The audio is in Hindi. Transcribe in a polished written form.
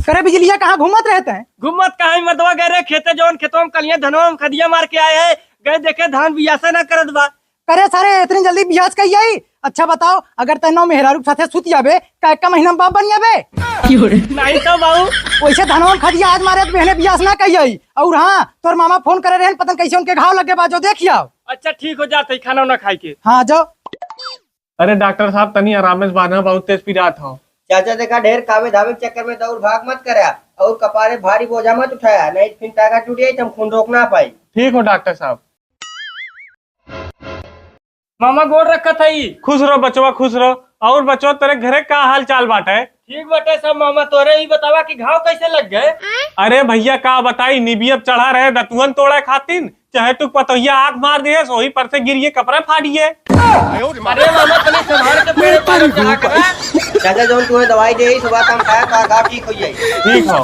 करे बिजलिया कहाँ घूमत रहते हैं? घूमत कहा मर्दवा गए रहे खेते जौन खेतों में कलिया धनवा में खदिया मार के आए हैं, गए देखे धान बियासा ना करत बा। करे सारे इतनी जल्दी बियास कही आई? अच्छा बताओ, अगर तेनो मेहरारू साथे सुत जाबे का एक महीना में बाप बन जाबे? नहीं तो बाबू वैसे धनवा में खदिया आज मारे तो बहने बियास ना कही आई। और हाँ, तोर मामा फोन करे रहे पता कैसे उनके घाव लगे बाजो देखियो। अच्छा ठीक हो जाते खाना ना खाई के। हाँ जाओ। अरे डॉक्टर साहब तनी आराम से बांधना, बहुत तेज पीड़ा था। चाचा देखा ढेर कावे धावे के चक्कर में दौड़ भाग मत करा और कपारे भारी बोझा मत उठाया, नहीं फिर टाका टूट जाये तुम खून रोक ना पाई। ठीक हो डॉक्टर साहब। मामा गोड़ रखा था ही। खुश रहो बचवा, खुश रहो। और बचवा तेरे घरे का हाल चाल बाटे? ठीक बटे सब। मामा तोरे ही बतावा कि घाव कैसे लग गए? अरे भैया का बताई, निबियत चढ़ा रहे दतुअन तोड़े खातिन, चाहे तू पतोहिया आग मार दिए सोही पर से गिरिए कपड़े फाड़िए। अरे मामा तने संभाल के पेड़ पर चढ़ा कर। चाचा जो तुम्हें दवाई दे सुबह काम खाया का घाव ठीक हो जाये। ठीक हो।